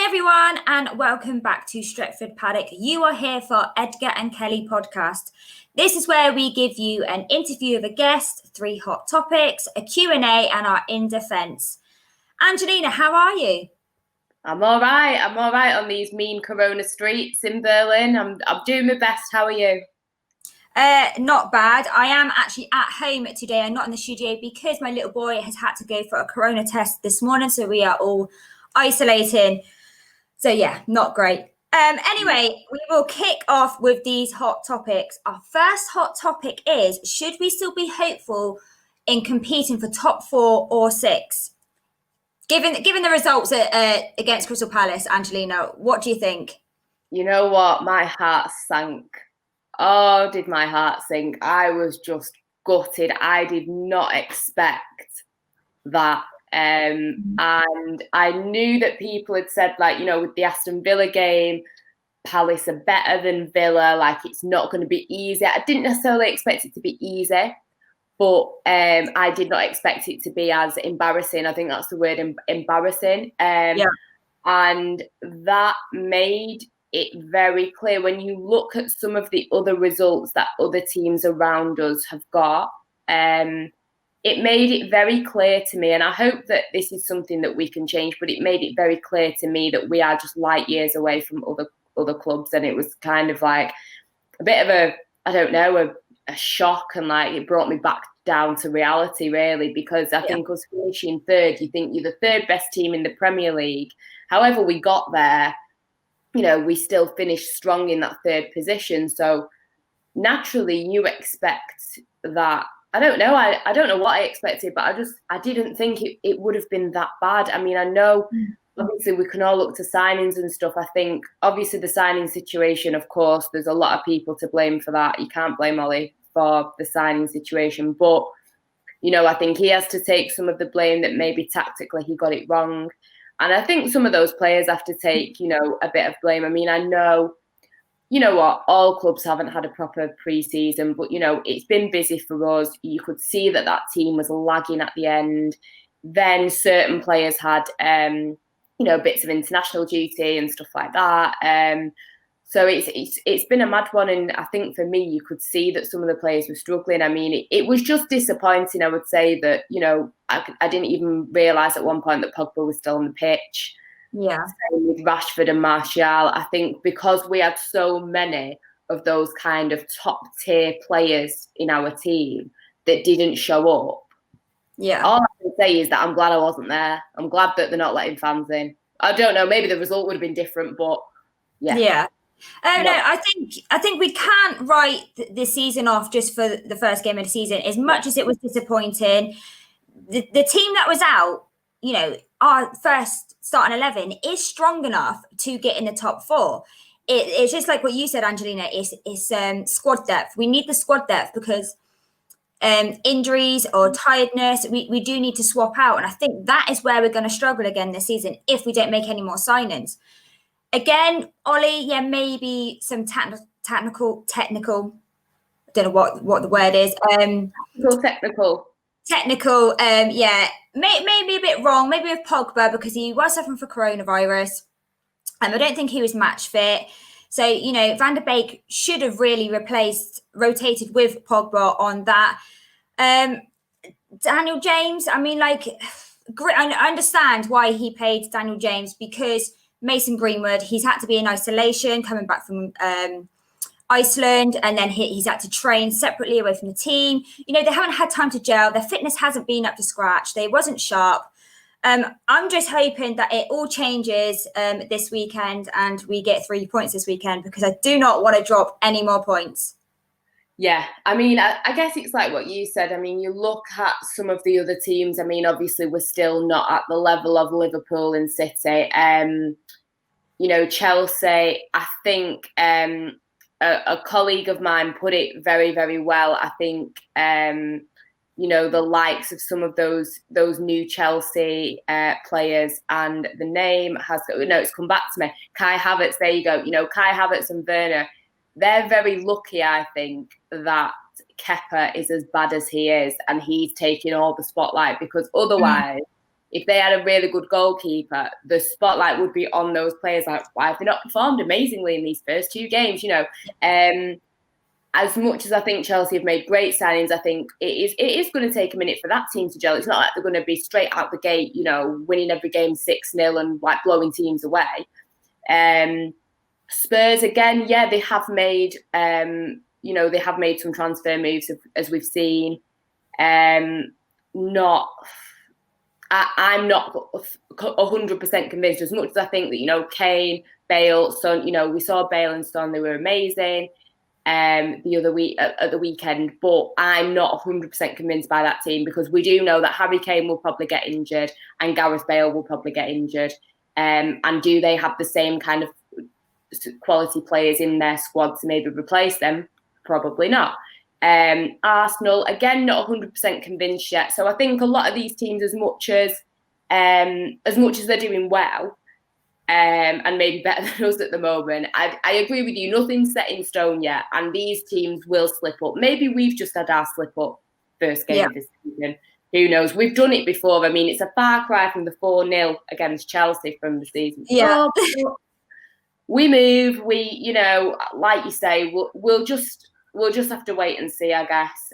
everyone, and welcome back to Stretford Paddock. You are here for Edgar and Kelly podcast. This is where we give you an interview of a guest, 3 hot topics, a Q&A, and our in defence. Angelina, how are you? I'm all right. On these mean Corona streets in Berlin. I'm doing my best. How are you? Not bad. I am actually at home today and not in the studio because my little boy has had to go for a Corona test this morning, so we are all isolating. So yeah, not great. Anyway, we will kick off with these hot topics. Our first hot topic is, should we still be hopeful in competing for top 4 or 6? Given the results against Crystal Palace, Angelina, what do you think? You know what? My heart sank. Oh, did my heart sink? I was just gutted. I did not expect that. And I knew that people had said, like, with the Aston Villa game, Palace are better than Villa, like it's not going to be easy. I didn't necessarily expect it to be easy, but I did not expect it to be as embarrassing. I think that's the word, embarrassing. And that made it very clear when you look at some of the other results that other teams around us have got. It made it very clear to me, and I hope that this is something that we can change, but it made it very clear to me that we are just light years away from other clubs. And it was kind of like a bit of a shock, and like it brought me back down to reality, really, because I think us finishing 3rd, you think you're the 3rd best team in the Premier League. However we got there, we still finished strong in that 3rd position. So naturally you expect that. I don't know. I don't know what I expected, but I didn't think it would have been that bad. I mean, I know obviously we can all look to signings and stuff. I think obviously the signing situation, of course, there's a lot of people to blame for that. You can't blame Ollie for the signing situation, but I think he has to take some of the blame that maybe tactically he got it wrong. And I think some of those players have to take, a bit of blame. I mean, I know, all clubs haven't had a proper pre-season, but, it's been busy for us. You could see that team was lagging at the end. Then certain players had, bits of international duty and stuff like that. So it's been a mad one. And I think for me, you could see that some of the players were struggling. I mean, it was just disappointing, I would say, that, I didn't even realise at one point that Pogba was still on the pitch. Yeah. Same with Rashford and Martial. I think because we had so many of those kind of top tier players in our team that didn't show up. Yeah. All I can say is that I'm glad I wasn't there. I'm glad that they're not letting fans in. I don't know, maybe the result would have been different, but yeah. Yeah. No, I think we can't write this season off just for the first game of the season. As much as it was disappointing, the team that was out, our first starting 11 is strong enough to get in the top 4. It's just like what you said, Angelina. It's squad depth. We need the squad depth because injuries or tiredness, we do need to swap out. And I think that is where we're going to struggle again this season if we don't make any more signings. Again, Ollie, maybe some technical. I don't know what the word is. Technical. Maybe a bit wrong. Maybe with Pogba because he was suffering for coronavirus. I don't think he was match fit. So Van der Beek should have really rotated with Pogba on that. Daniel James. I mean, I understand why he played Daniel James because Mason Greenwood, he's had to be in isolation coming back from Iceland, and then he's had to train separately away from the team. They haven't had time to gel. Their fitness hasn't been up to scratch. They wasn't sharp. I'm just hoping that it all changes this weekend and we get 3 points this weekend because I do not want to drop any more points. Yeah, I mean, I guess it's like what you said. I mean, you look at some of the other teams. I mean, obviously, we're still not at the level of Liverpool and City. Chelsea, I think a colleague of mine put it very, very well. I think, the likes of some of those new Chelsea players, and the name it's come back to me. Kai Havertz, there you go. Kai Havertz and Werner. They're very lucky, I think, that Kepa is as bad as he is and he's taking all the spotlight because otherwise if they had a really good goalkeeper, the spotlight would be on those players. Like, why have they not performed amazingly in these first 2 games? As much as I think Chelsea have made great signings, I think it is going to take a minute for that team to gel. It's not like they're going to be straight out the gate, winning every game 6-0 and like blowing teams away. Spurs again, they have made they have made some transfer moves as we've seen. I'm not 100% convinced, as much as I think that Kane, Bale, Son. We saw Bale and Son; they were amazing. The other week at the weekend, but I'm not 100% convinced by that team, because we do know that Harry Kane will probably get injured and Gareth Bale will probably get injured. And do they have the same kind of quality players in their squad to maybe replace them? Probably not. Arsenal, again, not 100% convinced yet. So I think a lot of these teams, as much as they're doing well, and maybe better than us at the moment, I agree with you. Nothing's set in stone yet, and these teams will slip up. Maybe we've just had our slip up first game of this season. Who knows? We've done it before. I mean, it's a far cry from the 4-0 against Chelsea from the season. Yeah. We move. We, like you say, we'll just have to wait and see, I guess.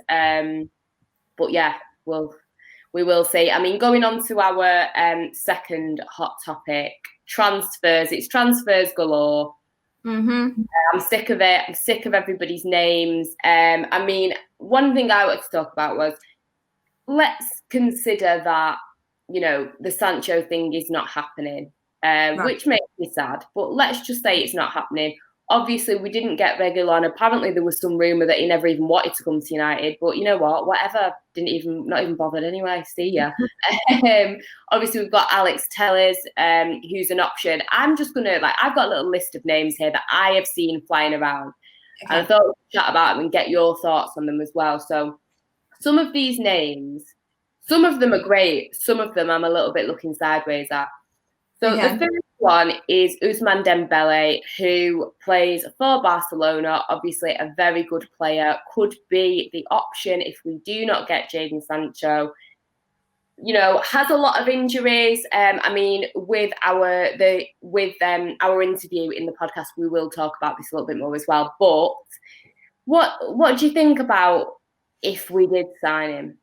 But yeah, we will see. I mean, going on to our second hot topic, transfers. It's transfers galore. Mm-hmm. I'm sick of it. I'm sick of everybody's names. I mean, one thing I wanted to talk about was, let's consider that, the Sancho thing is not happening, which makes me sad, but let's just say it's not happening. Obviously, we didn't get Reguilon. Apparently, there was some rumour that he never even wanted to come to United. But you know what? Whatever. Not even bothered anyway. See ya. Obviously, we've got Alex Telles, who's an option. I'm just going to, I've got a little list of names here that I have seen flying around. Okay. And I thought we'd chat about them and get your thoughts on them as well. So some of these names, some of them are great. Some of them I'm a little bit looking sideways at. So the first one is Ousmane Dembele, who plays for Barcelona. Obviously, a very good player. Could be the option if we do not get Jadon Sancho. Has a lot of injuries. I mean, with our interview in the podcast, we will talk about this a little bit more as well. But what do you think about if we did sign him?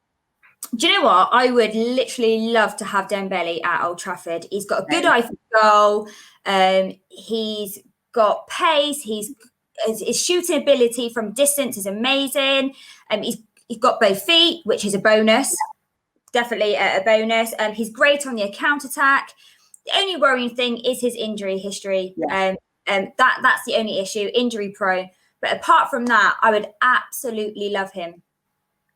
Do you know what? I would literally love to have Dembele at Old Trafford. He's got a good eye for goal. He's got pace. His shooting ability from distance is amazing. He's got both feet, which is a bonus. Definitely a bonus. He's great on the counter-attack. The only worrying thing is his injury history. Yeah. That's the only issue, injury prone. But apart from that, I would absolutely love him.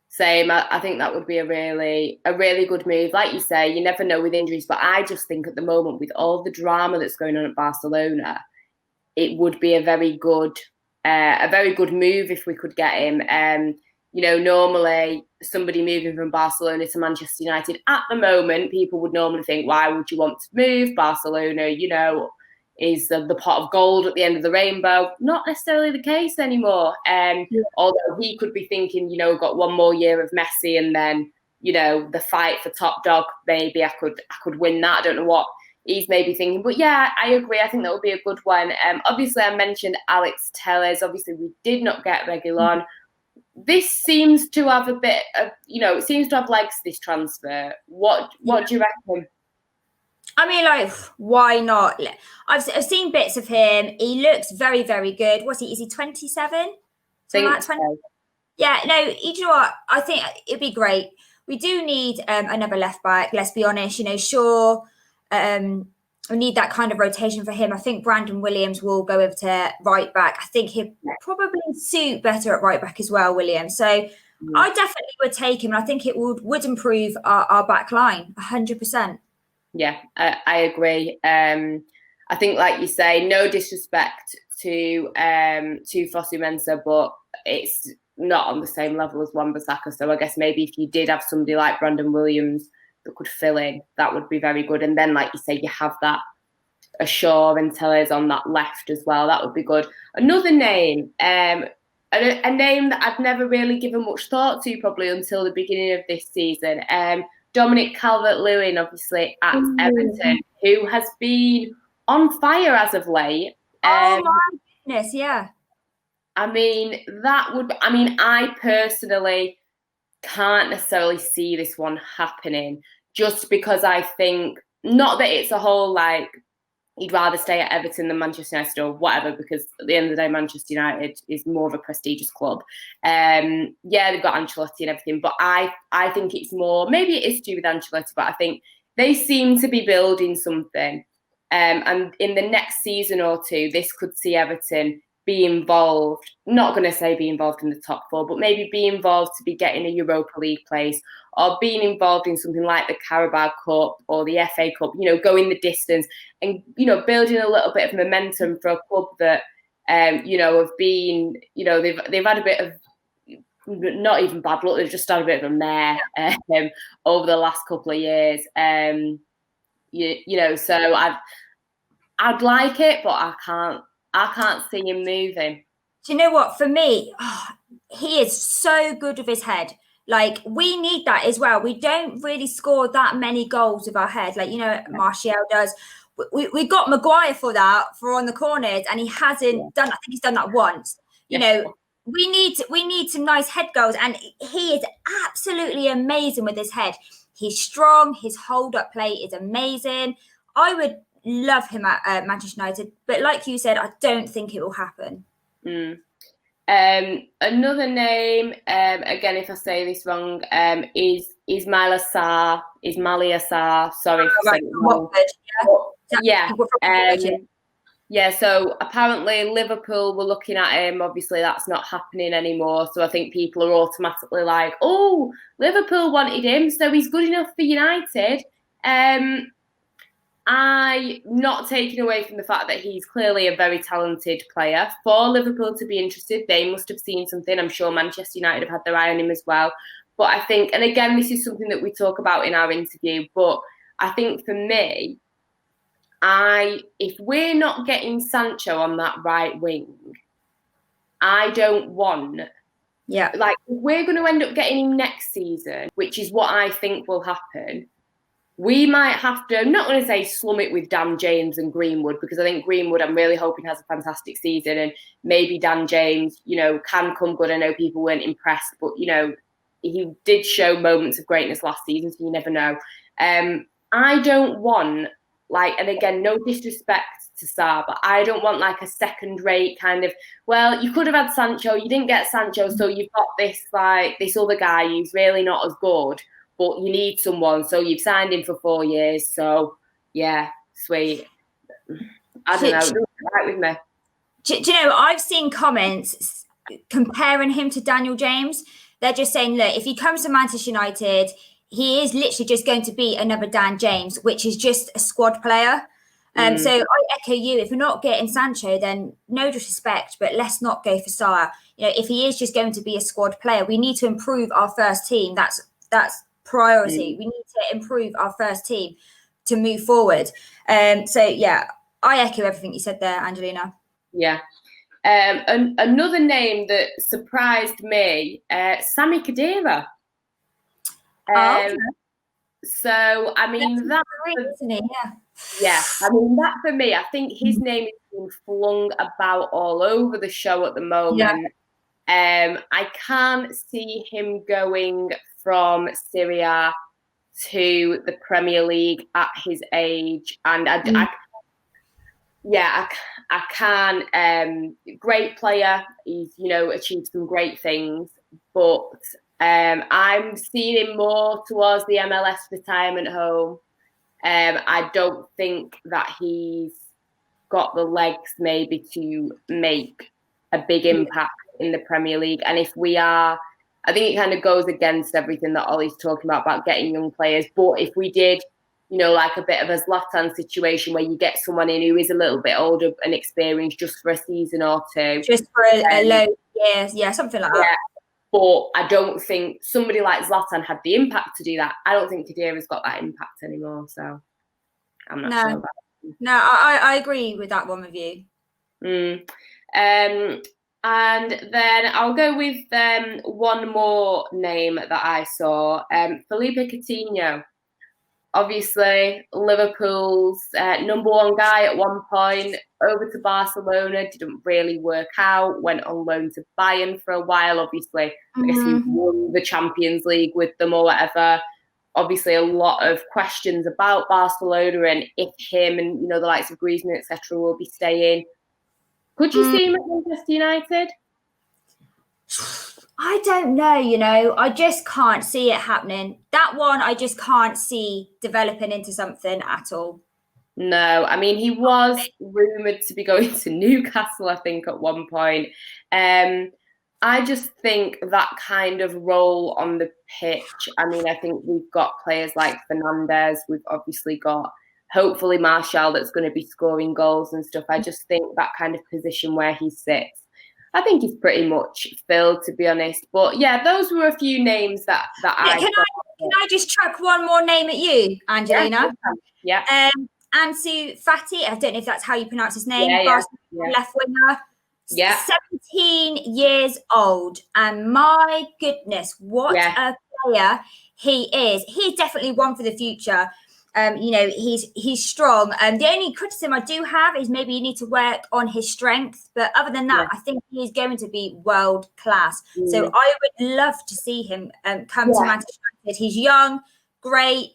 Same. I think that would be a really good move. Like you say, you never know with injuries, but I just think at the moment, with all the drama that's going on at Barcelona, it would be a very good move if we could get him. Normally somebody moving from Barcelona to Manchester United at the moment, people would normally think, why would you want to move? Barcelona, is the pot of gold at the end of the rainbow. Not necessarily the case anymore. Although he could be thinking, got one more year of Messi and then, the fight for top dog, maybe I could win that. I don't know what he's maybe thinking. But yeah, I agree. I think that would be a good one. Obviously, I mentioned Alex Telles. Obviously, we did not get Reguilon. This seems to have a bit of, it seems to have legs, this transfer. What do you reckon? I mean, why not? I've seen bits of him. He looks very, very good. Is he 27? Like 20? Yeah, no, you know what? I think it'd be great. We do need another left back, let's be honest. Sure, we need that kind of rotation for him. I think Brandon Williams will go over to right back. I think he'd probably suit better at right back as well, Williams. So I definitely would take him. And I think it would improve our back line 100%. Yeah, I agree. I think, like you say, no disrespect to Fosu Mensah, but it's not on the same level as Wan-Bissaka. So I guess maybe if you did have somebody like Brandon Williams that could fill in, that would be very good. And then, like you say, you have that Shaw and Telles on that left as well. That would be good. Another name, a name that I've never really given much thought to probably until the beginning of this season. Dominic Calvert-Lewin, obviously, at Everton, who has been on fire as of late. Oh my goodness, yeah. I mean, I personally can't necessarily see this one happening, just because I think, not that it's a whole, like, he'd rather stay at Everton than Manchester United or whatever, because at the end of the day, Manchester United is more of a prestigious club. Yeah, they've got Ancelotti and everything, but I think it's more, maybe it is to do with Ancelotti, but I think they seem to be building something. And in the next season or two, this could see Everton be involved, not going to say be involved in the top four, but maybe be involved to be getting a Europa League place, or being involved in something like the Carabao Cup or the FA Cup, going the distance and, building a little bit of momentum for a club that, have been, they've had a bit of, not even bad luck, they've just had a bit of a mare over the last couple of years. So I'd like it, but I can't see him moving. Do you know what? For me, he is so good with his head. Like, we need that as well. We don't really score that many goals with our head. Like, Martial does. We got Maguire for on the corners, and he hasn't done. I think he's done that once. We need some nice head goals, and he is absolutely amazing with his head. He's strong. His hold-up play is amazing. I would love him at Manchester United, but like you said, I don't think it will happen. Another name, again, if I say this wrong, is Ismaila Sarr. Ismaila Sarr. Sorry for saying it wrong. So apparently Liverpool were looking at him. Obviously, that's not happening anymore. So I think people are automatically like, oh, Liverpool wanted him, so he's good enough for United. I'm not taking away from the fact that he's clearly a very talented player. For Liverpool to be interested, they must have seen something. I'm sure Manchester United have had their eye on him as well. But I think, and again, this is something that we talk about in our interview, but I think for me, if we're not getting Sancho on that right wing, I don't want, like, if we're going to end up getting him next season, which is what I think will happen, we might have to, I'm not going to say slum it with Dan James and Greenwood, because I think Greenwood, I'm really hoping, has a fantastic season, and maybe Dan James, can come good. I know people weren't impressed, but, he did show moments of greatness last season, so you never know. I don't want, like, and again, no disrespect to Sarr, but I don't want like a second-rate kind of, well, you could have had Sancho, you didn't get Sancho, so you've got this other guy who's really not as good, but you need someone, so you've signed him for 4 years. So, yeah, sweet. I don't know. It doesn't right with me. Do you know, I've seen comments comparing him to Daniel James. They're just saying, look, if he comes to Manchester United, he is literally just going to be another Dan James, which is just a squad player. So I echo you. If we're not getting Sancho, then no disrespect, but let's not go for Sarr. If he is just going to be a squad player, we need to improve our first team. That's priority. We need to improve our first team to move forward. So yeah, I echo everything you said there, Angelina. Yeah. Another name that surprised me, Sami Khedira. So I mean that for me, I think his name is being flung about all over the show at the moment. I can't see him going from Syria to the Premier League at his age, and I can't. Great player, he's achieved some great things, but I'm seeing him more towards the MLS retirement home. I don't think that he's got the legs maybe to make a big impact in the Premier League. And if we are, I think it kind of goes against everything that Ollie's talking about getting young players. But if we did, like a bit of a Zlatan situation where you get someone in who is a little bit older and experienced just for a season or two. Just for a low year, yeah, something like that. But I don't think somebody like Zlatan had the impact to do that. I don't think Khedira's got that impact anymore. So I'm not sure about it. No, I agree with that one with you. And then I'll go with one more name that I saw, Felipe Coutinho. Obviously, Liverpool's number one guy at one point, over to Barcelona, didn't really work out, went on loan to Bayern for a while. Obviously, I guess he won the Champions League with them or whatever. Obviously, a lot of questions about Barcelona and if him and, the likes of Griezmann, etc., will be staying. Could you see him at Manchester United? I don't know, I just can't see it happening. That one, I just can't see developing into something at all. No, I mean, he was rumoured to be going to Newcastle, I think, at one point. I just think that kind of role on the pitch, I mean, I think we've got players like Fernandes, we've obviously got, hopefully, Martial that's going to be scoring goals and stuff. I just think that kind of position where he sits, I think he's pretty much filled, to be honest. But yeah, those were a few names that Can I just chuck one more name at you, Angelina? Yeah. Ansu Fati, I don't know if that's how you pronounce his name. Yeah. Left winger. Yeah. 17 years old. And my goodness, what a player he is. He's definitely one for the future. He's strong. The only criticism I do have is maybe you need to work on his strength. But other than that, I think he's going to be world class. So I would love to see him come to Manchester United. He's young, great,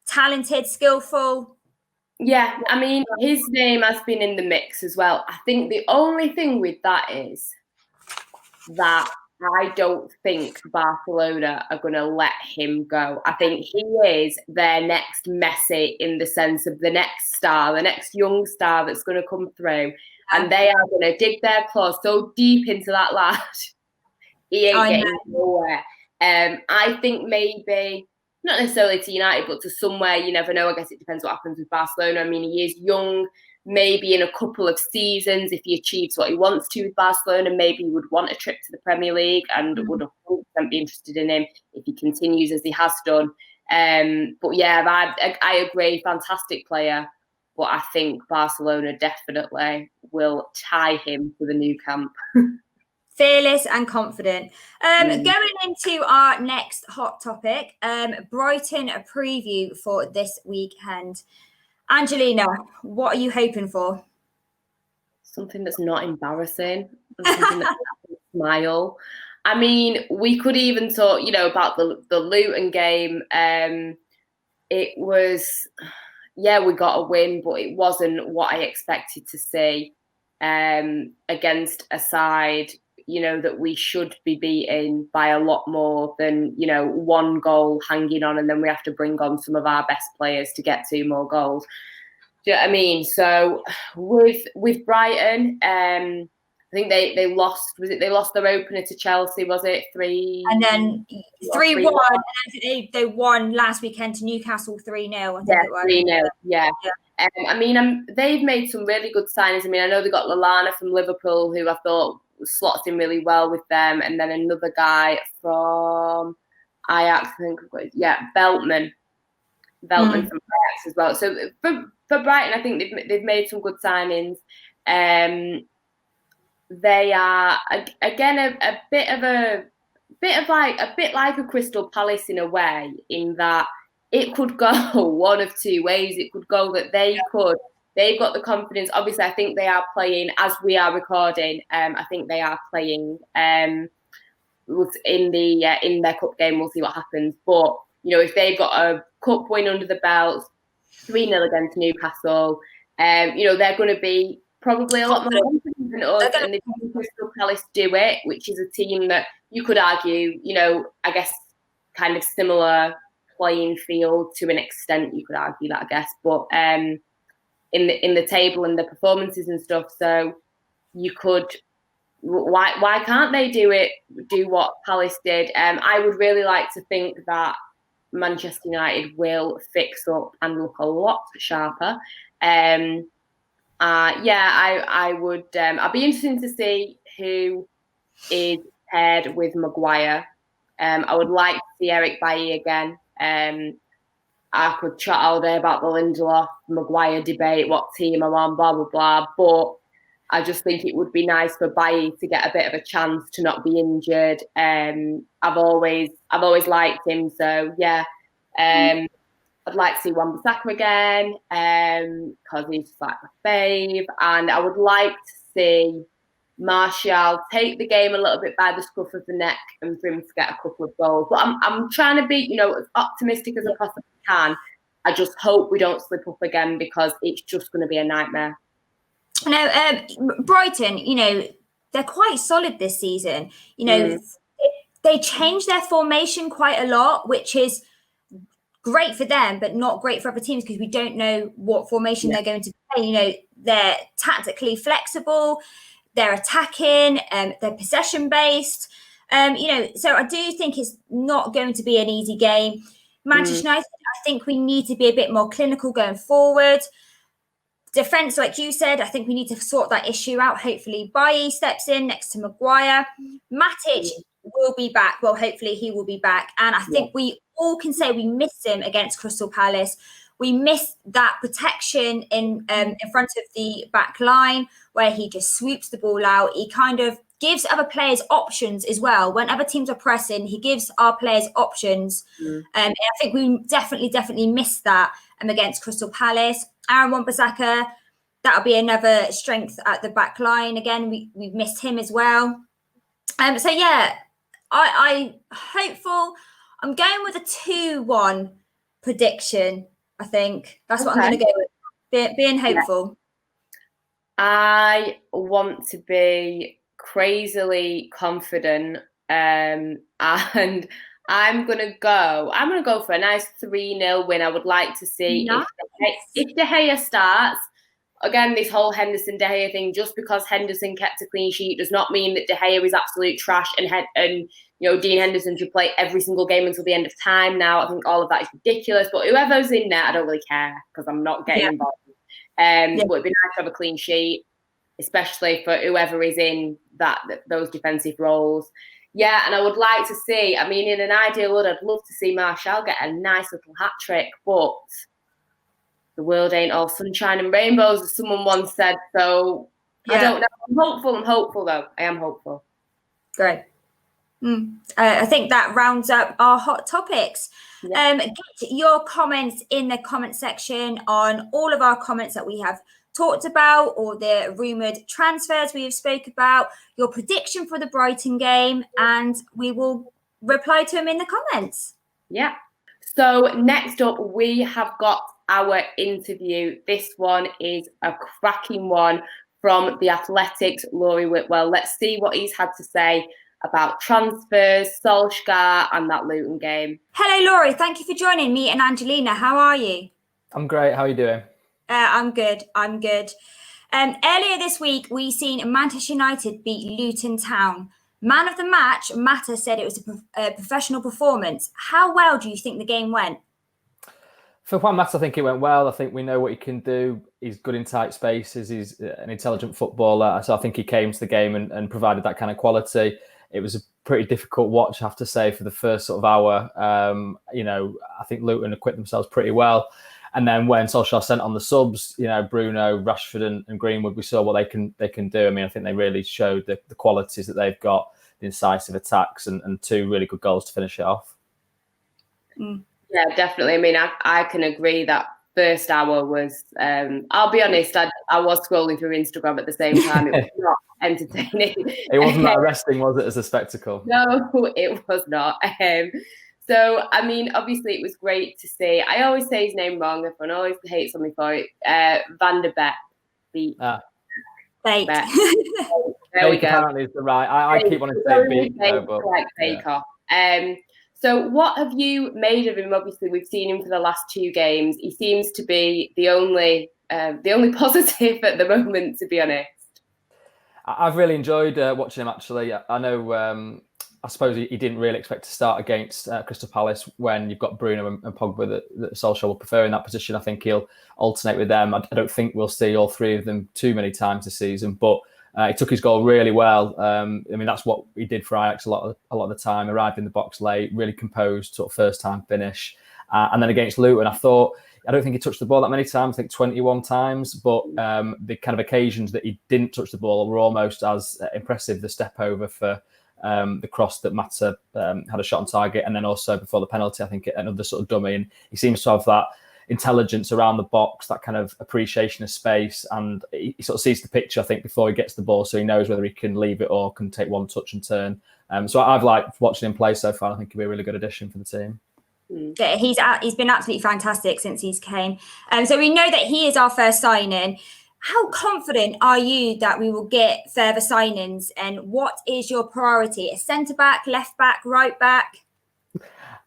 talented, skillful. Yeah, I mean, his name has been in the mix as well. I think the only thing with that is that I don't think Barcelona are going to let him go. I think he is their next Messi in the sense of the next star, the next young star that's going to come through. And they are going to dig their claws so deep into that lad. He ain't getting nowhere. I think maybe, not necessarily to United, but to somewhere, you never know. I guess it depends what happens with Barcelona. I mean, he is young. Maybe in a couple of seasons, if he achieves what he wants to with Barcelona, maybe he would want a trip to the Premier League and would 100% be interested in him if he continues as he has done. But yeah, I agree, fantastic player. But I think Barcelona definitely will tie him to the new camp. Fearless and confident. Going into our next hot topic, Brighton, a preview for this weekend. Angelina, what are you hoping for? Something that's not embarrassing. Something that makes me smile. I mean, we could even talk, about the Luton game. It was, we got a win, but it wasn't what I expected to see against a side, that we should be beating by a lot more than, one goal hanging on, and then we have to bring on some of our best players to get 2 more goals. Do you know what I mean? So with Brighton, I think they lost. Was it they lost their opener to Chelsea? Was it 3? And then 3-1. And they won last weekend to Newcastle 3-0. I think it was 3-0. Yeah. I mean, they've made some really good signings. I mean, I know they got Lallana from Liverpool, who I thought slots in really well with them, and then another guy from Ajax, I think. Veltman from Ajax as well. So for Brighton, I think they've made some good signings. They are again a bit like a Crystal Palace in a way, in that it could go one of 2 ways. It could go that they've got the confidence. Obviously, I think they are playing as we are recording. I think they are playing in their cup game. We'll see what happens. But if they've got a cup win under the belt, 3-0 against Newcastle, they're going to be probably a lot more confident than us. And if Crystal Palace do it, which is a team that you could argue, I guess, kind of similar playing field to an extent, you could argue that, I guess. But in the table and the performances and stuff, so you could. Why can't they do what Palace did? I would really like to think that Manchester United will fix up and look a lot sharper. I would. I'll be interested to see who is paired with Maguire. I would like to see Eric Bailly again. I could chat all day about the Lindelof Maguire debate, what team I'm on, blah blah blah. But I just think it would be nice for Bailly to get a bit of a chance to not be injured. I've always liked him, so yeah. I'd like to see Wan-Bissaka again because he's just like my fave, and I would like to see Martial take the game a little bit by the scruff of the neck and for him to get a couple of goals. But I'm trying to be, as optimistic as I possibly can. I just hope we don't slip up again because it's just going to be a nightmare. No, Brighton, they're quite solid this season. They changed their formation quite a lot, which is great for them, but not great for other teams because we don't know what formation they're going to play. They're tactically flexible, they're attacking, they're possession based. So I do think it's not going to be an easy game. Manchester United, I think we need to be a bit more clinical going forward. Defence, like you said, I think we need to sort that issue out. Hopefully Bailly steps in next to Maguire. Matic will be back. Well, hopefully he will be back. And I think we all can say we missed him against Crystal Palace. We missed that protection in front of the back line where he just swoops the ball out. He kind of gives other players options as well. When other teams are pressing, he gives our players options. And I think we definitely missed that against Crystal Palace. Aaron Wan-Bissaka, that'll be another strength at the back line. Again, we've missed him as well. So yeah, I hopeful. I'm going with a 2-1 prediction. I think that's what I'm going to go with. Being hopeful. I want to be crazily confident, and I'm gonna go for a nice 3-0 win. I would like to see if De Gea starts. Again, this whole Henderson De Gea thing, just because Henderson kept a clean sheet does not mean that De Gea is absolute trash and Dean Henderson should play every single game until the end of time now. I think all of that is ridiculous. But whoever's in there, I don't really care because I'm not getting involved. But it'd be nice to have a clean sheet, especially for whoever is in those defensive roles. Yeah, and I would like to see, in an ideal world, I'd love to see Martial get a nice little hat-trick, but the world ain't all sunshine and rainbows, as someone once said. So I don't know. I'm hopeful though. I am hopeful. Great. I think that rounds up our hot topics. Get your comments in the comment section on all of our comments that we have talked about, or the rumoured transfers we have spoke about, your prediction for the Brighton game, and we will reply to them in the comments. Yeah. So next up, we have got our interview. This one is a cracking one from The Athletic's Laurie Whitwell. Let's see what he's had to say about transfers, Solskjaer, and that Luton game. Hello, Laurie. Thank you for joining me and Angelina. How are you? I'm great. How are you doing? I'm good. Earlier this week, we seen Manchester United beat Luton Town. Man of the match, Mata said it was a professional performance. How well do you think the game went? For Juan Mata, I think it went well. I think we know what he can do. He's good in tight spaces. He's an intelligent footballer. So I think he came to the game and provided that kind of quality. It was a pretty difficult watch, I have to say, for the first sort of hour. I think Luton equipped themselves pretty well. And then when Solskjaer sent on the subs, Bruno, Rashford and Greenwood, we saw what they can do. I think they really showed the qualities that they've got, the incisive attacks and two really good goals to finish it off. Yeah, definitely. I can agree that first hour was, I'll be honest, I was scrolling through Instagram at the same time. It was not entertaining. It wasn't that arresting, was it, as a spectacle? No, it was not. So, obviously it was great to see. I always say his name wrong. Everyone always hates on me for it. Van der Beek beat. Beek. There we go. Apparently is the right. I keep wanting to say Beek. Bake off. So what have you made of him? Obviously, we've seen him for the last two games. He seems to be the only positive at the moment, to be honest. I've really enjoyed watching him, actually. I know, I suppose he didn't really expect to start against Crystal Palace when you've got Bruno and Pogba that Solskjaer will prefer in that position. I think he'll alternate with them. I don't think we'll see all three of them too many times this season, but he took his goal really well. That's what he did for Ajax a lot of the time. Arrived in the box late, really composed, sort of first time finish. And then against Luton, I thought I don't think he touched the ball that many times. I think 21 times, but the kind of occasions that he didn't touch the ball were almost as impressive. The step over for the cross that Mata had a shot on target, and then also before the penalty, I think another sort of dummy. And he seems to have that intelligence around the box, that kind of appreciation of space, and he sort of sees the picture, I think, before he gets the ball, so he knows whether he can leave it or can take one touch and turn. So I've liked watching him play so far. I think he'll be a really good addition for the team. Yeah, he's been absolutely fantastic since he's came. So we know that he is our first signing. How confident are you that we will get further signings? And what is your priority? A centre back, left back, right back?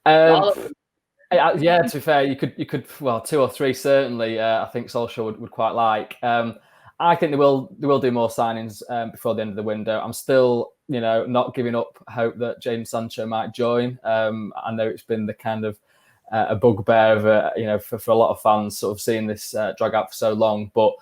Yeah, to be fair, you could well, 2 or 3 certainly. I think Solskjaer would quite like. I think they will do more signings before the end of the window. I'm still, not giving up hope that Jadon Sancho might join. I know it's been the kind of a bugbear of for a lot of fans, sort of seeing this drag out for so long. But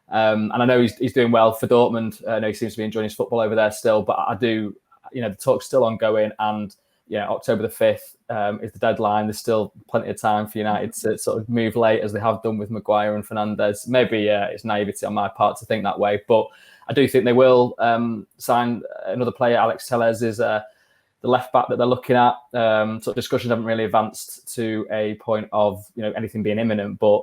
and I know he's doing well for Dortmund. I know he seems to be enjoying his football over there still. But I do, the talk's still ongoing, and October the 5th is the deadline. There's still plenty of time for United to sort of move late, as they have done with Maguire and Fernandes. Maybe it's naivety on my part to think that way, but I do think they will sign another player. Alex Telles is the left back that they're looking at. Sort of discussions haven't really advanced to a point of anything being imminent, but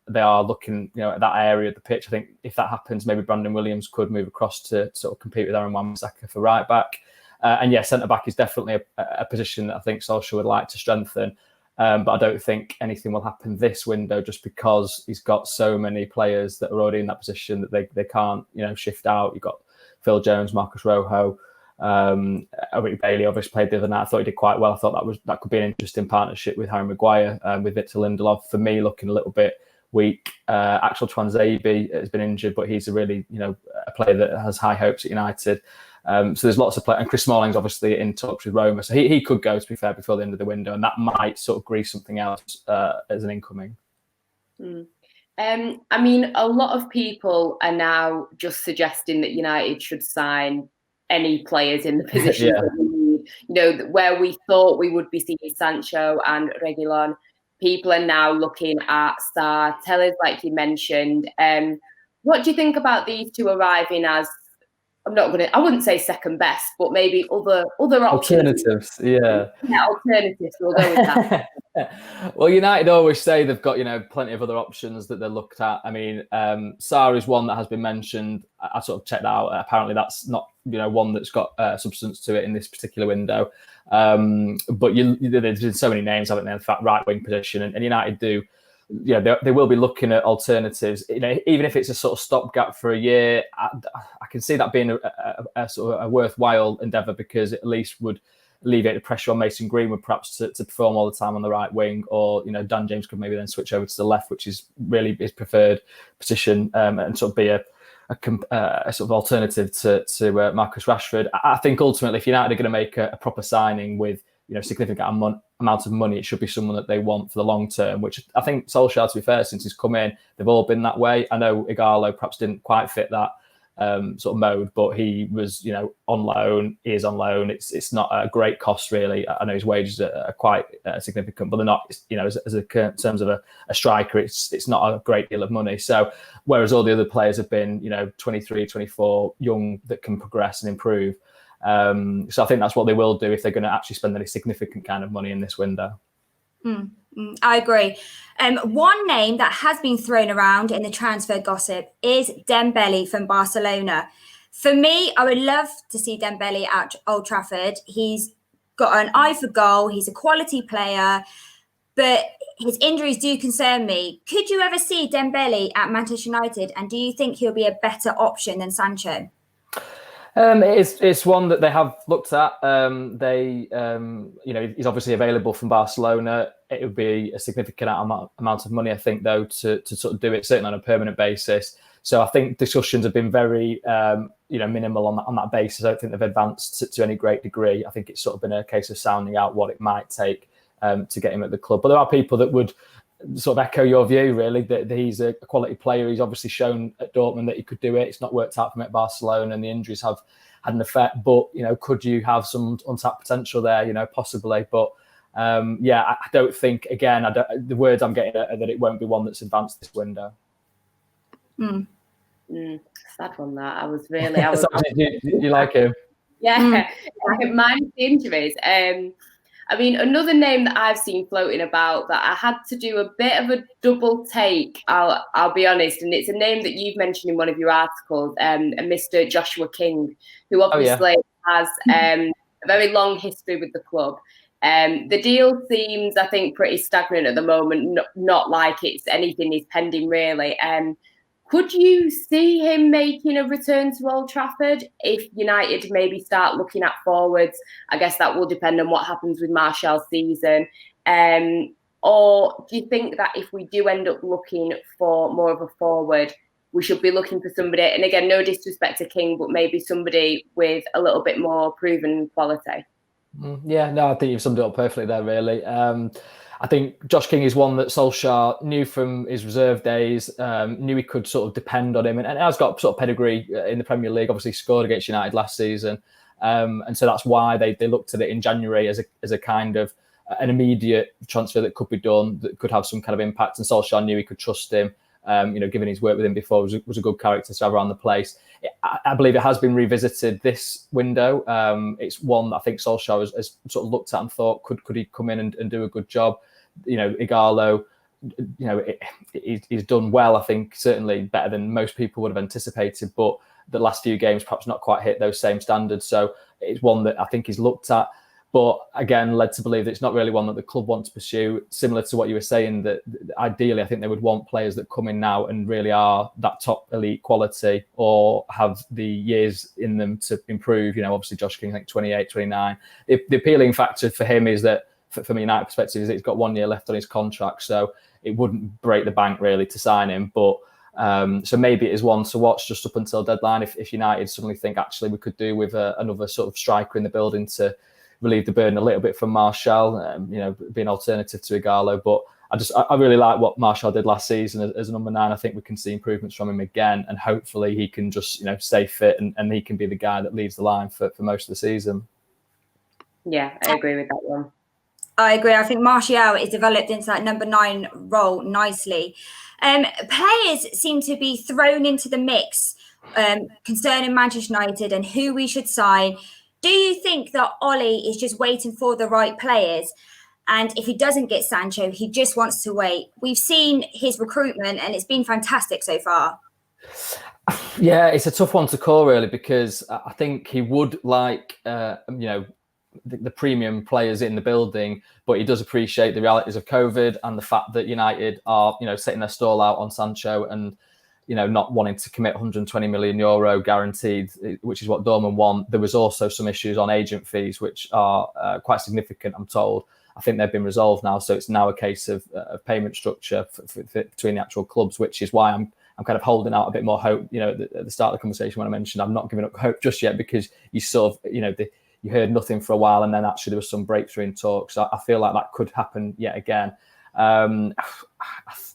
they are looking at that area of the pitch. I think if that happens, maybe Brandon Williams could move across to sort of compete with Aaron Wan-Bissaka for right back. And yeah, centre-back is definitely a position that I think Solskjaer would like to strengthen. But I don't think anything will happen this window, just because he's got so many players that are already in that position that they can't, shift out. You've got Phil Jones, Marcus Rojo, Eric Bailey obviously played the other night. I thought he did quite well. I thought that could be an interesting partnership with Harry Maguire, with Victor Lindelof. For me, looking a little bit weak. Axel Tuanzebe has been injured, but he's a really, a player that has high hopes at United. So there's lots of players, and Chris Smalling's obviously in touch with Roma, so he could go, to be fair, before the end of the window, and that might sort of grease something else as an incoming. I mean, a lot of people are now just suggesting that United should sign any players in the position that we need. Where we thought we would be seeing Sancho and Reguilon, people are now looking at Sarr, Telles, like you mentioned. What do you think about these two arriving as, I wouldn't say second best, but maybe other options. Alternatives, yeah, alternatives. We'll go with that. Well, United always say they've got plenty of other options that they're looked at. I mean, Sarr is one that has been mentioned. I sort of checked that out. Apparently, that's not one that's got substance to it in this particular window. But there's been so many names, haven't there? In fact, right wing position, and United do. They will be looking at alternatives. Even if it's a sort of stopgap for a year, I can see that being a sort of a worthwhile endeavour, because it at least would alleviate the pressure on Mason Greenwood, perhaps to perform all the time on the right wing, or Dan James could maybe then switch over to the left, which is really his preferred position, and sort of be a sort of alternative to Marcus Rashford. I think ultimately, if United are going to make a proper signing with significant amount of money, it should be someone that they want for the long term, which I think Solskjaer, to be fair, since he's come in, they've all been that way. I know Igalo perhaps didn't quite fit that sort of mode, but he was, on loan. He is on loan. It's not a great cost, really. I know his wages are quite significant, but they're not, in terms of a striker, it's not a great deal of money. So whereas all the other players have been, 23, 24, young, that can progress and improve. So I think that's what they will do if they're going to actually spend any significant kind of money in this window. I agree. One name that has been thrown around in the transfer gossip is Dembele from Barcelona. For me, I would love to see Dembele at Old Trafford. He's got an eye for goal. He's a quality player, but his injuries do concern me. Could you ever see Dembele at Manchester United? And do you think he'll be a better option than Sancho? It's one that they have looked at. He's obviously available from Barcelona. It would be a significant amount of money, I think, though, to sort of do it, certainly on a permanent basis. So I think discussions have been very, minimal on that basis. I don't think they've advanced to any great degree. I think it's sort of been a case of sounding out what it might take to get him at the club. But there are people that would sort of echo your view, really, that he's a quality player. He's obviously shown at Dortmund that he could do it. It's not worked out for him at Barcelona, and the injuries have had an effect. But, could you have some untapped potential there? Possibly. But I don't think, again, the words I'm getting are that it won't be one that's advanced this window. Sad one that. I was really... you like him? Yeah, minus the injuries. I mean, another name that I've seen floating about that I had to do a bit of a double take, I'll be honest, and it's a name that you've mentioned in one of your articles, Mr. Joshua King, who obviously has a very long history with the club. The deal seems, I think, pretty stagnant at the moment, not like it's anything is pending really. Could you see him making a return to Old Trafford if United maybe start looking at forwards? I guess that will depend on what happens with Martial's season. Or do you think that if we do end up looking for more of a forward, we should be looking for somebody, and again, no disrespect to King, but maybe somebody with a little bit more proven quality? Yeah, no, I think you've summed it up perfectly there, really. I think Josh King is one that Solskjaer knew from his reserve days, knew he could sort of depend on him, and has got sort of pedigree in the Premier League. Obviously scored against United last season, and so that's why they looked at it in January as a kind of an immediate transfer that could be done, that could have some kind of impact. And Solskjaer knew he could trust him. Given his work with him before, was a good character to have around the place. I believe it has been revisited this window. It's one that I think Solskjaer has sort of looked at and thought, could he come in and do a good job? Igalo, he's done well, I think, certainly better than most people would have anticipated, but the last few games perhaps not quite hit those same standards. So it's one that I think he's looked at, but again, led to believe that it's not really one that the club wants to pursue. Similar to what you were saying, that ideally I think they would want players that come in now and really are that top elite quality or have the years in them to improve. Obviously Josh King, I think 28, 29. The appealing factor for him is that, from a United perspective, is that he's got 1 year left on his contract, so it wouldn't break the bank really to sign him. But so maybe it is one to watch just up until deadline if United suddenly think actually we could do with another sort of striker in the building to relieve the burden a little bit from Martial, be an alternative to Igalo. But I really like what Martial did last season as a number 9. I think we can see improvements from him again, and hopefully he can just stay fit and he can be the guy that leads the line for most of the season. Yeah, I agree with that one. I agree. I think Martial is developed into that number 9 role nicely. Players seem to be thrown into the mix concerning Manchester United and who we should sign. Do you think that Ollie is just waiting for the right players? And if he doesn't get Sancho, he just wants to wait? We've seen his recruitment and it's been fantastic so far. Yeah, it's a tough one to call really, because I think he would like, the premium players in the building, but he does appreciate the realities of COVID and the fact that United are, setting their stall out on Sancho and, not wanting to commit 120 million euro guaranteed, which is what Dortmund want. There was also some issues on agent fees, which are quite significant, I'm told. I think they've been resolved now. So it's now a case of payment structure between the actual clubs, which is why I'm kind of holding out a bit more hope. At the start of the conversation when I mentioned I'm not giving up hope just yet, because you sort of, you heard nothing for a while, and then actually there was some breakthrough in talks. So I feel like that could happen yet again.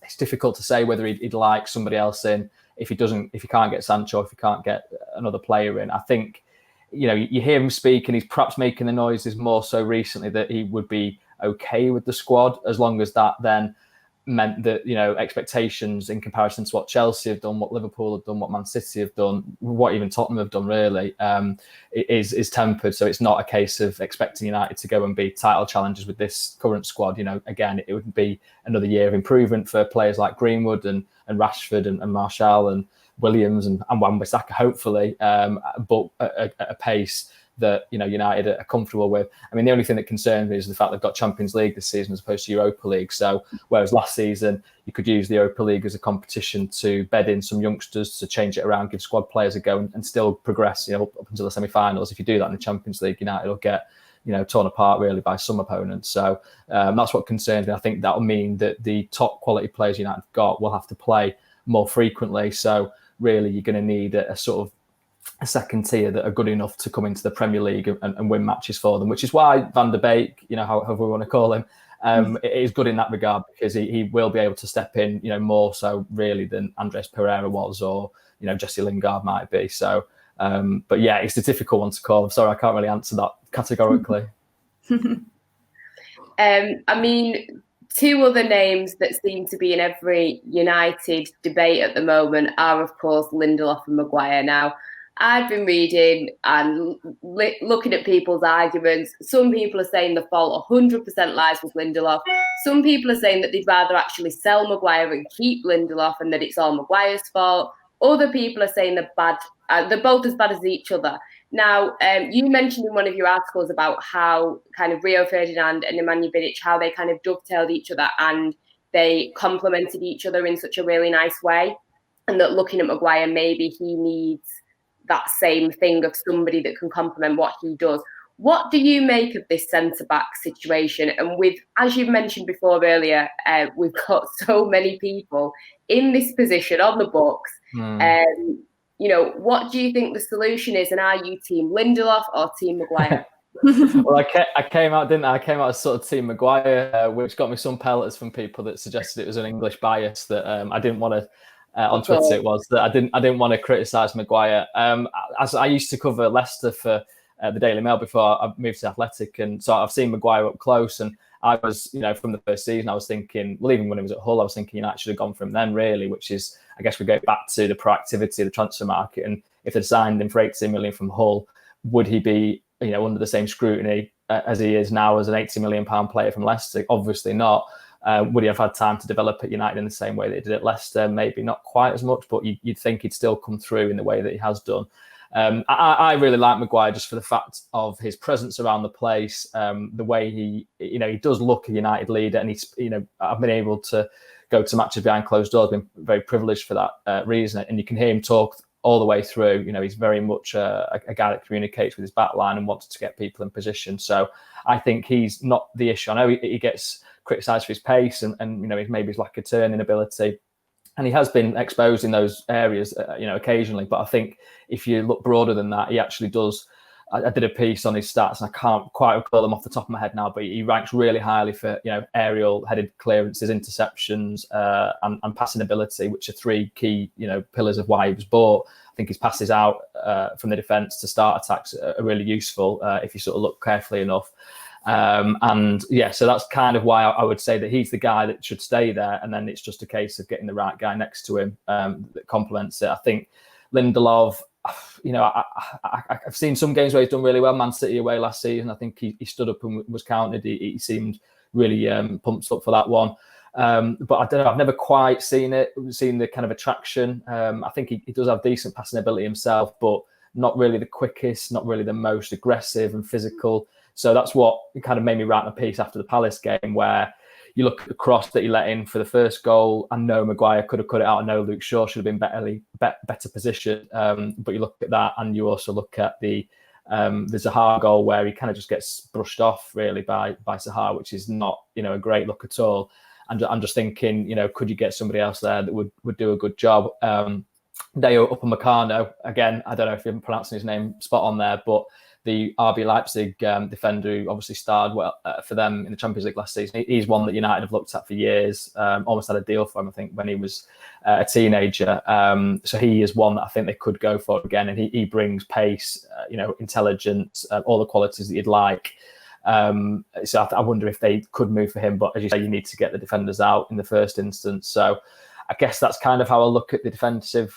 It's difficult to say whether he'd like somebody else in if he can't get Sancho, if he can't get another player in. I think, you hear him speak and he's perhaps making the noises more so recently that he would be okay with the squad, as long as that then meant that, expectations in comparison to what Chelsea have done, what Liverpool have done, what Man City have done, what even Tottenham have done really, is tempered. So it's not a case of expecting United to go and be title challengers with this current squad. Again, it would be another year of improvement for players like Greenwood and Rashford and Martial and Williams and Wan-Bissaka, hopefully, but at a pace that United are comfortable with. I mean, the only thing that concerns me is the fact they've got Champions League this season as opposed to Europa League. So whereas last season you could use the Europa League as a competition to bed in some youngsters, to change it around, give squad players a go and still progress, up until the semi-finals. If you do that in the Champions League, United will get torn apart really by some opponents. So that's what concerns me. I think that'll mean that the top quality players United have got will have to play more frequently. So really you're going to need a sort of a second tier that are good enough to come into the Premier League and win matches for them, which is why Van der Beek, however we want to call him, is good in that regard, because he will be able to step in, more so really than Andres Pereira was, or, Jesse Lingard might be. So, but yeah, it's a difficult one to call. I'm sorry, I can't really answer that categorically. I mean, two other names that seem to be in every United debate at the moment are, of course, Lindelof and Maguire. Now, I've been reading and looking at people's arguments. Some people are saying the fault 100% lies with Lindelof. Some people are saying that they'd rather actually sell Maguire and keep Lindelof and that it's all Maguire's fault. Other people are saying they're both as bad as each other. Now, you mentioned in one of your articles about how kind of Rio Ferdinand and Nemanja Vidic, how they kind of dovetailed each other and they complemented each other in such a really nice way. And that looking at Maguire, maybe he needs that same thing of somebody that can complement what he does. What do you make of this centre-back situation? And with, as you've mentioned before earlier, we've got so many people in this position on the books. You know, what do you think the solution is? And are you team Lindelof or team Maguire? Well, I came out, didn't I? I came out as sort of team Maguire, which got me some pelters from people that suggested it was an English bias that I didn't want to. On Twitter, it was that I didn't want to criticise Maguire. As I used to cover Leicester for the Daily Mail before I moved to Athletic, and so I've seen Maguire up close. And I was, you know, from the first season, I was thinking, well, even when he was at Hull, I was thinking, you know, I should have gone for him then, really. Which is, I guess, we go back to the proactivity of the transfer market, and if they'd signed him for 80 million from Hull, would he be, you know, under the same scrutiny as he is now as an 80 million pound player from Leicester? Obviously not. Would he have had time to develop at United in the same way that he did at Leicester? Maybe not quite as much, but you'd think he'd still come through in the way that he has done. I really like Maguire just for the fact of his presence around the place, the way he does look a United leader, and he's, you know, I've been able to go to matches behind closed doors, been very privileged for that reason, and you can hear him talk all the way through. You know, he's very much a guy that communicates with his back line and wants to get people in position. So I think he's not the issue. I know he gets criticised for his pace and you know, maybe his lack of turning ability, and he has been exposed in those areas, you know, occasionally. But I think if you look broader than that, he actually does. I did a piece on his stats, and I can't quite recall them off the top of my head now, but he ranks really highly for, you know, aerial headed clearances, interceptions, and passing ability, which are three key, you know, pillars of why he was bought. I think his passes out from the defence to start attacks are really useful if you sort of look carefully enough. And yeah, so that's kind of why I would say that he's the guy that should stay there, and then it's just a case of getting the right guy next to him that complements it. I think Lindelof, you know, I've seen some games where he's done really well. Man City away last season, I think he stood up and was counted. He seemed really pumped up for that one. But I don't know, I've never quite seen the kind of attraction. I think he does have decent passing ability himself, but not really the quickest, not really the most aggressive and physical. So that's what kind of made me write a piece after the Palace game, where you look at the cross that he let in for the first goal. I know Maguire could have cut it out. I know Luke Shaw should have been better positioned. But you look at that, and you also look at the Zaha goal, where he kind of just gets brushed off really by Zaha, which is not, you know, a great look at all. And I'm just thinking, you know, could you get somebody else there that would do a good job? Deo Upamecano, again, I don't know if I'm pronouncing his name spot on there, but the RB Leipzig defender who obviously starred well for them in the Champions League last season. He's one that United have looked at for years. Almost had a deal for him, I think, when he was a teenager. So he is one that I think they could go for again. And he brings pace, you know, intelligence, all the qualities that you'd like. So I wonder if they could move for him. But as you say, you need to get the defenders out in the first instance. So I guess that's kind of how I look at the defensive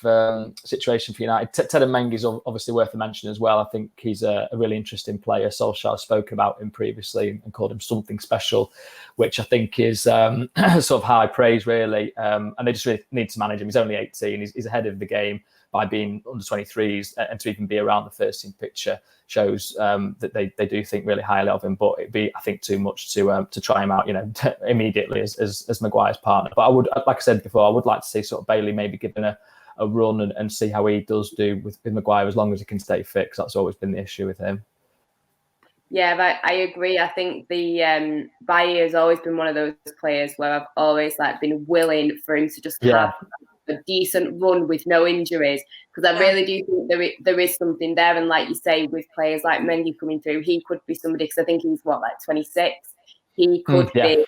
situation for United. Ted Mengi is obviously worth a mention as well. I think he's a really interesting player. Solskjaer spoke about him previously and called him something special, which I think is sort of high praise, really. And they just really need to manage him. He's only 18. He's ahead of the game by being under 23s, and to even be around the first team picture shows that they do think really highly of him. But it'd be, I think, too much to try him out, you know, immediately as Maguire's partner. But I would, like I said before, I would like to see sort of Bailey maybe given a run and see how he does do with Maguire, as long as he can stay fit, because that's always been the issue with him. Yeah, but I agree. I think the Bailly has always been one of those players where I've always been willing for him to just have a decent run with no injuries, because I really do think there is something there. And like you say, with players like Mendy coming through, he could be somebody, because I think he's 26. He could be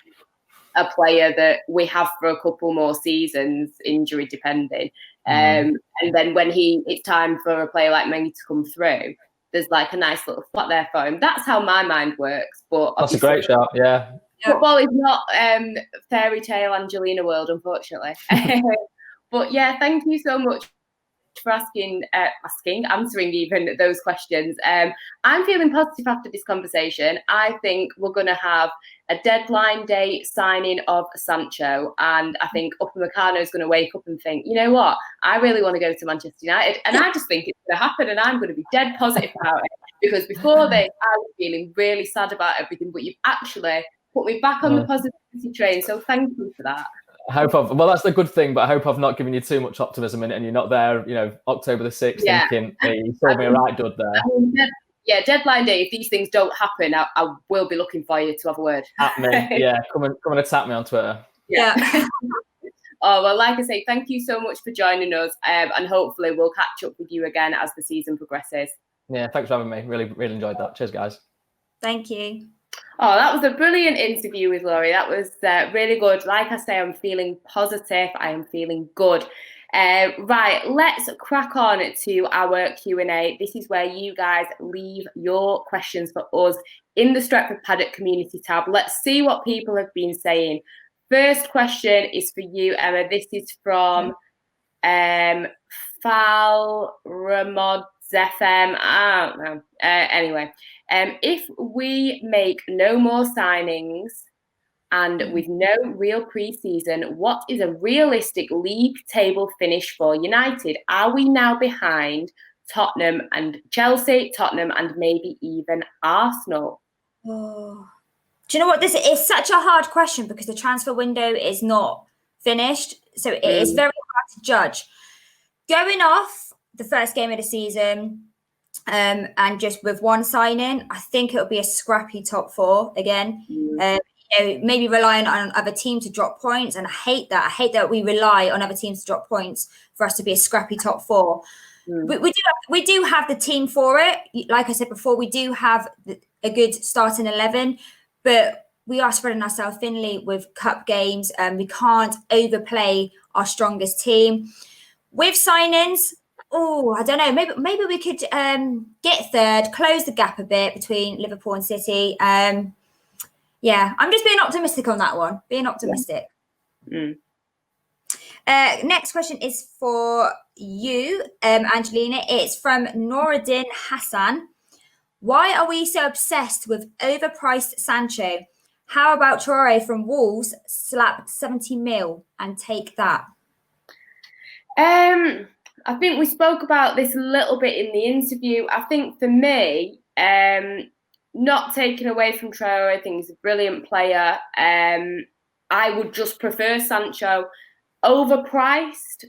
a player that we have for a couple more seasons, injury depending. And then when it's time for a player like Mendy to come through, there's like a nice little spot there for him. That's how my mind works. But that's a great shot. Yeah. Football is not fairy tale Angelina world, unfortunately. But yeah, thank you so much for answering even those questions. I'm feeling positive after this conversation. I think we're going to have a deadline day signing of Sancho, and I think Upamecano is going to wake up and think, you know what, I really want to go to Manchester United, and I just think it's going to happen, and I'm going to be dead positive about it, because before I was feeling really sad about everything, but you've actually put me back on the positivity train, so thank you for that. Well, that's the good thing, but I hope I've not given you too much optimism and you're not there, October the 6th thinking, hey, you sold me a right dud there. Deadline day, if these things don't happen, I will be looking for you to have a word. At me, yeah, come and attack me on Twitter. Yeah. Oh, well, like I say, thank you so much for joining us, and hopefully we'll catch up with you again as the season progresses. Yeah, thanks for having me. Really, really enjoyed that. Cheers, guys. Thank you. Oh, that was a brilliant interview with Laurie. That was really good. Like I say, I'm feeling positive. I am feeling good. Right, let's crack on to our Q&A. This is where you guys leave your questions for us in the Stretford Paddock community tab. Let's see what people have been saying. First question is for you, Emma. This is from Fal Ramod FM. I don't know. Anyway, if we make no more signings and with no real pre-season, what is a realistic league table finish for United? Are we now behind Tottenham and Chelsea, Tottenham and maybe even Arsenal? Oh. Do you know what? This is such a hard question because the transfer window is not finished. So it is very hard to judge. Going off the first game of the season, and just with one signing, I think it'll be a scrappy top four again. Maybe relying on other teams to drop points, and I hate that. I hate that we rely on other teams to drop points for us to be a scrappy top four. We do have the team for it. Like I said before, we do have a good starting 11, but we are spreading ourselves thinly with cup games, and we can't overplay our strongest team. With signings, I don't know. Maybe we could get third, close the gap a bit between Liverpool and City. Yeah, I'm just being optimistic on that one. Being optimistic. Next question is for you, Angelina. It's from Noruddin Hassan. Why are we so obsessed with overpriced Sancho? How about Traore from Wolves slap 70 mil and take that? I think we spoke about this a little bit in the interview. I think for me, not taking away from Traore, I think he's a brilliant player. I would just prefer Sancho. Overpriced,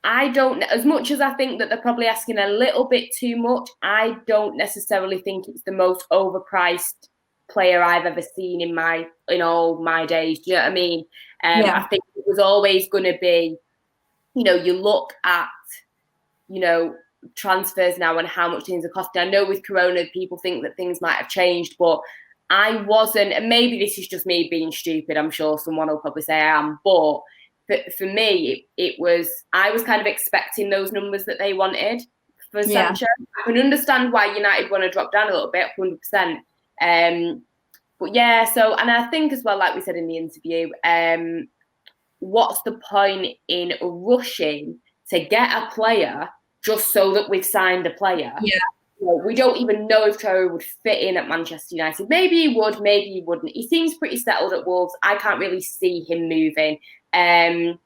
I don't, as much as I think that they're probably asking a little bit too much, I don't necessarily think it's the most overpriced player I've ever seen in all my days. Do you know what I mean? I think it was always going to be, you look at, transfers now and how much things are costing. I know with Corona, people think that things might have changed, but I wasn't, and maybe this is just me being stupid. I'm sure someone will probably say I am, but for me, I was kind of expecting those numbers that they wanted for Sancho. I can understand why United want to drop down a little bit, 100%. But yeah, so, and I think as well, like we said in the interview, what's the point in rushing to get a player just so that we've signed a player? Yeah. We don't even know if Traore would fit in at Manchester United. Maybe he would, maybe he wouldn't. He seems pretty settled at Wolves. I can't really see him moving. So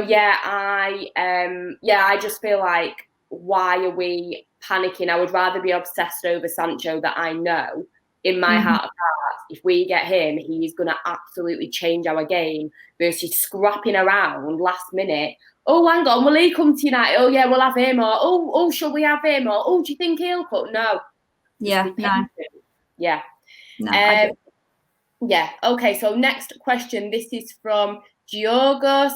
I just feel like, why are we panicking? I would rather be obsessed over Sancho that I know in my heart of hearts, if we get him, he's going to absolutely change our game versus scrapping around last minute. Oh, hang on, will he come to United? Oh, yeah, we'll have him. Or, oh, shall we have him? Or, oh, do you think he'll come? No. Yeah, no. Yeah. No, yeah, okay, so next question. This is from Giorgos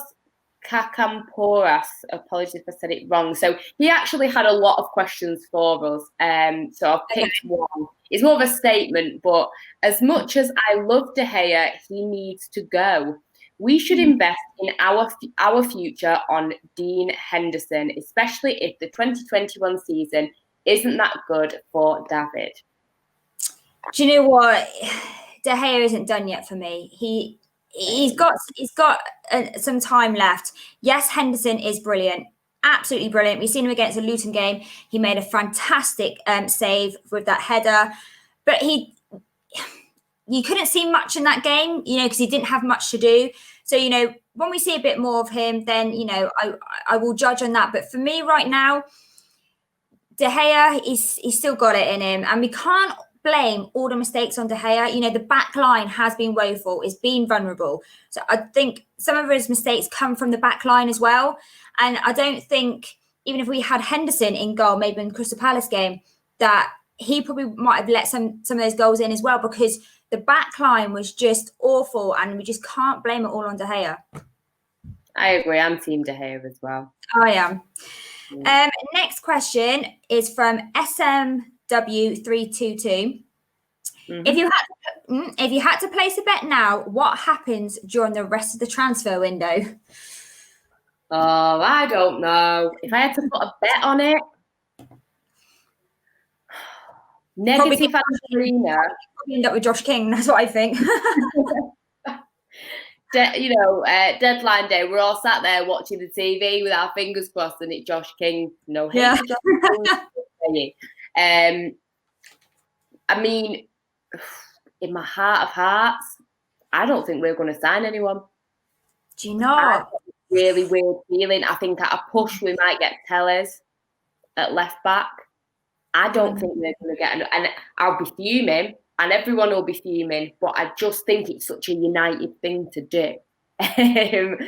Kakamporas. Apologies if I said it wrong. So he actually had a lot of questions for us. So I've picked one. It's more of a statement, but as much as I love De Gea, he needs to go. We should invest in our future on Dean Henderson, especially if the 2021 season Isn't that good for David? Do you know what? De Gea isn't done yet for me. He's got some time left. Yes, Henderson is brilliant, absolutely brilliant. We've seen him against the Luton game. He made a fantastic save with that header, but you couldn't see much in that game, because he didn't have much to do. So, when we see a bit more of him, then, I will judge on that. But for me right now, De Gea, he's still got it in him. And we can't blame all the mistakes on De Gea. The back line has been woeful. It's been vulnerable. So I think some of his mistakes come from the back line as well. And I don't think, even if we had Henderson in goal, maybe in the Crystal Palace game, that he probably might have let some of those goals in as well, because the back line was just awful, and we just can't blame it all on De Gea. I agree. I'm Team De Gea as well. I am. Next question is from SMW322. Mm-hmm. If you had to place a bet now, what happens during the rest of the transfer window? Oh, I don't know. If I had to put a bet on it, negative Angelina. Probably end up with Josh King. That's what I think. Deadline day, we're all sat there watching the TV with our fingers crossed, and it's Josh King. No hate. Yeah. I mean, in my heart of hearts, I don't think we're going to sign anyone. Do you know? Really weird feeling. I think at a push we might get Tellez at left back. I don't think we're going to get and I'll be fuming, and everyone will be fuming, but I just think it's such a United thing to do. I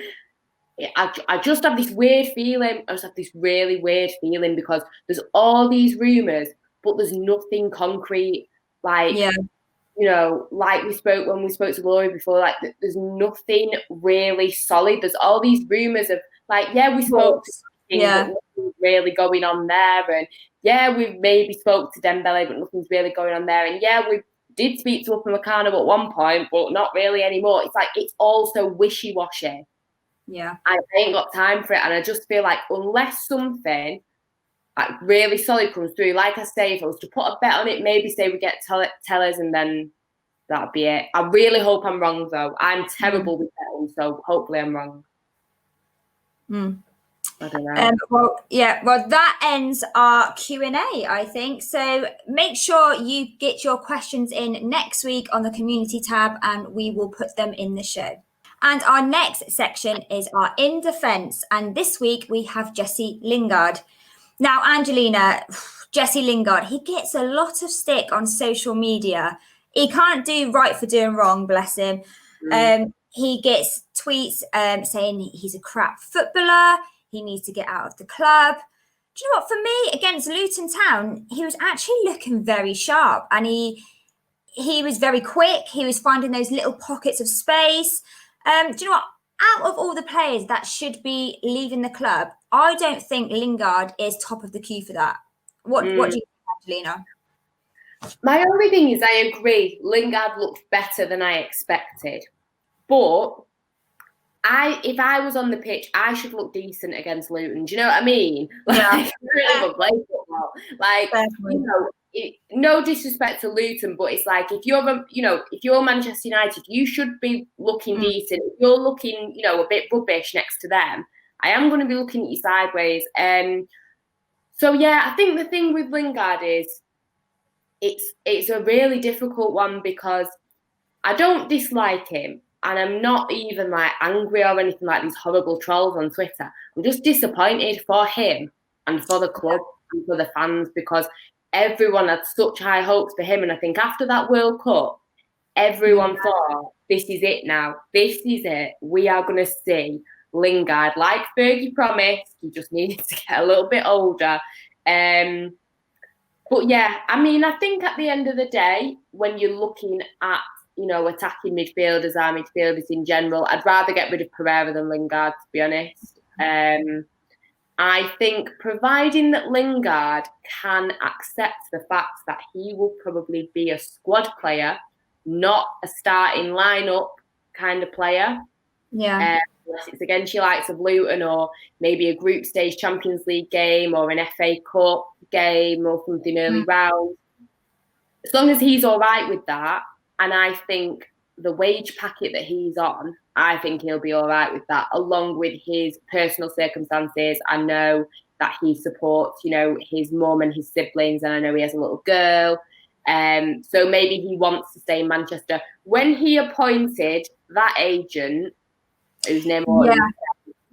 just have this weird feeling. I just have this really weird feeling because there's all these rumours, but there's nothing concrete. Like, like we spoke to Laurie before, like there's nothing really solid. There's all these rumours of we spoke to but nothing's really going on there, and we maybe spoke to Dembele, but nothing's really going on there, and we did speak to Upamecano at one point, but not really anymore. It's like it's all so wishy-washy. Yeah, I ain't got time for it, and I just feel like unless something really solid comes through, like I say, if I was to put a bet on it, maybe say we get Tellers, and then that'd be it. I really hope I'm wrong, though. I'm terrible with betting, so hopefully I'm wrong. I don't know. Well, that ends our Q&A, I think. So make sure you get your questions in next week on the community tab, and we will put them in the show. And our next section is our In Defence. And this week we have Jesse Lingard. Now, Angelina, Jesse Lingard, he gets a lot of stick on social media. He can't do right for doing wrong, bless him. He gets tweets saying he's a crap footballer. He needs to get out of the club. Do you know what? For me, against Luton Town, he was actually looking very sharp, and he was very quick. He was finding those little pockets of space. Do you know what? Out of all the players that should be leaving the club, I don't think Lingard is top of the queue for that. What do you think, Angelina? My only thing is, I agree. Lingard looked better than I expected, but if I was on the pitch, I should look decent against Luton. Do you know what I mean? Really good play football. No disrespect to Luton, but it's like if you're Manchester United, you should be looking decent. If you're looking, a bit rubbish next to them, I am going to be looking at you sideways. I think the thing with Lingard is it's a really difficult one because I don't dislike him. And I'm not even angry or anything like these horrible trolls on Twitter. I'm just disappointed for him and for the club and for the fans because everyone had such high hopes for him. And I think after that World Cup, everyone thought, this is it now. This is it. We are going to see Lingard, like Fergie promised. He just needed to get a little bit older. I think at the end of the day, when you're looking at attacking midfielders, our midfielders in general, I'd rather get rid of Pereira than Lingard, to be honest. I think providing that Lingard can accept the fact that he will probably be a squad player, not a starting lineup kind of player. unless it's against your likes of Luton or maybe a group stage Champions League game or an FA Cup game or something early round. As long as he's all right with that, and I think the wage packet that he's on, I think he'll be all right with that, along with his personal circumstances. I know that he supports, you know, his mum and his siblings, and I know he has a little girl. So maybe he wants to stay in Manchester. When he appointed that agent, whose name was...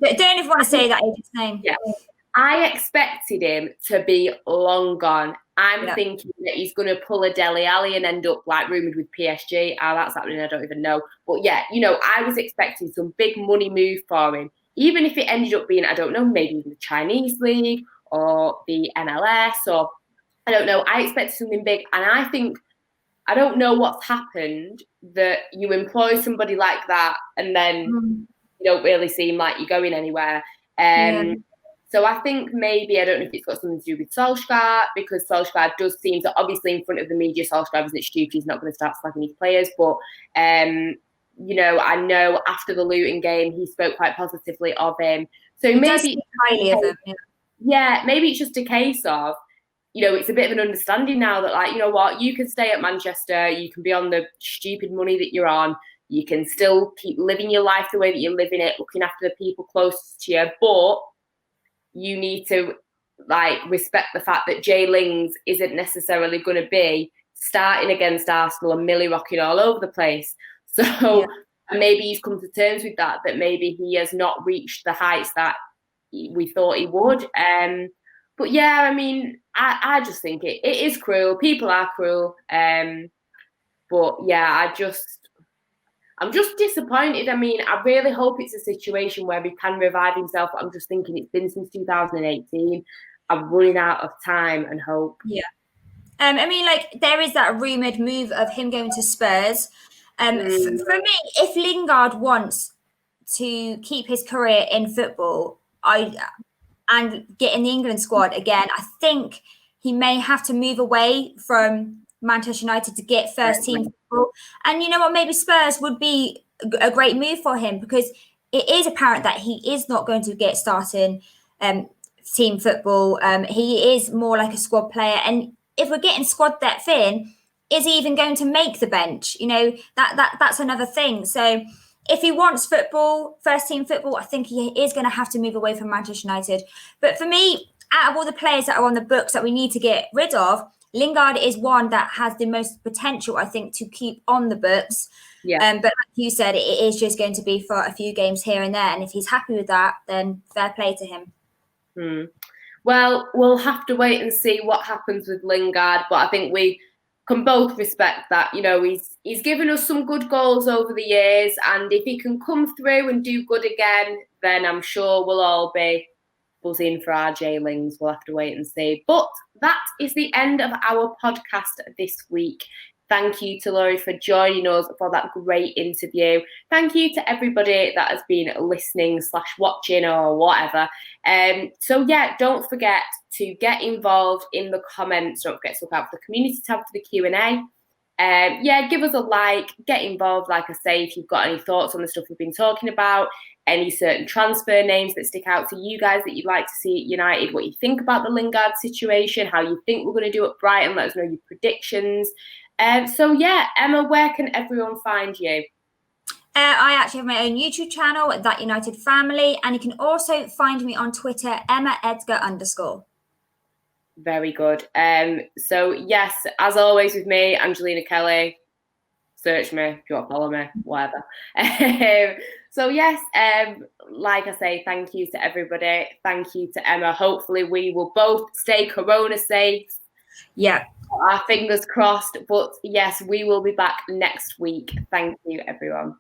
Yeah. Don't even want to say that agent's name. Yeah. I expected him to be long gone. I'm thinking that he's going to pull a Dele Alli and end up like rumoured with PSG. How that's happening, I don't even know. But yeah, you know, I was expecting some big money move for him. Even if it ended up being, I don't know, maybe the Chinese League or the MLS or I don't know. I expected something big. And I think, I don't know what's happened that you employ somebody like that and then you don't really seem like you're going anywhere. So I think maybe, I don't know if it's got something to do with Solskjaer, because Solskjaer does seem to, obviously in front of the media, Solskjaer isn't stupid, he's not going to start slagging his players. But, you know, I know after the Luton game, he spoke quite positively of him. So maybe, highly of him, yeah, maybe it's just a case of, you know, it's a bit of an understanding now that, like, you know what, you can stay at Manchester, you can be on the stupid money that you're on, you can still keep living your life the way that you're living it, looking after the people closest to you, but you need to like respect the fact that Jay Lings isn't necessarily going to be starting against Arsenal and Millie rocking all over the place. So maybe he's come to terms with that maybe he has not reached the heights that we thought he would. But yeah, I mean, I just think it is cruel. People are cruel. But yeah, I'm just disappointed. I mean, I really hope it's a situation where he can revive himself. I'm just thinking it's been since 2018. I'm running out of time and hope. Yeah. I mean, like, there is that rumoured move of him going to Spurs. For me, if Lingard wants to keep his career in football and get in the England squad again, I think he may have to move away from Manchester United to get first team football. And you know what, maybe Spurs would be a great move for him, because it is apparent that he is not going to get starting team football. He is more like a squad player, and if we're getting squad depth in, is he even going to make the bench? You know, that's another thing. So if he wants football, first team football, I think he is going to have to move away from Manchester United. But for me, out of all the players that are on the books that we need to get rid of, Lingard is one that has the most potential, I think, to keep on the books. Yeah. But like you said, it is just going to be for a few games here and there. And if he's happy with that, then fair play to him. Well, we'll have to wait and see what happens with Lingard. But I think we can both respect that, you know, he's given us some good goals over the years. And if he can come through and do good again, then I'm sure we'll all be buzzing for our J Lings. We'll have to wait and see. But that is the end of our podcast this week. Thank you to Laurie for joining us for that great interview. Thank you to everybody that has been listening / watching or whatever. So yeah, don't forget to get involved in the comments. Don't forget to look out for the community tab for the Q&A. Yeah, give us a like, get involved, like I say, if you've got any thoughts on the stuff we've been talking about, any certain transfer names that stick out to you guys that you'd like to see at United, what you think about the Lingard situation, how you think we're going to do at Brighton, let us know your predictions. So yeah, Emma, where can everyone find you? I actually have my own YouTube channel, That United Family, and you can also find me on Twitter, EmmaEdgar_. Very good. So yes, as always with me, Angelina Kelly. Search me if you want to follow me, whatever. So yes, like I say, thank you to everybody. Thank you to Emma. Hopefully we will both stay corona safe. Yeah. Our fingers crossed. But yes, we will be back next week. Thank you, everyone.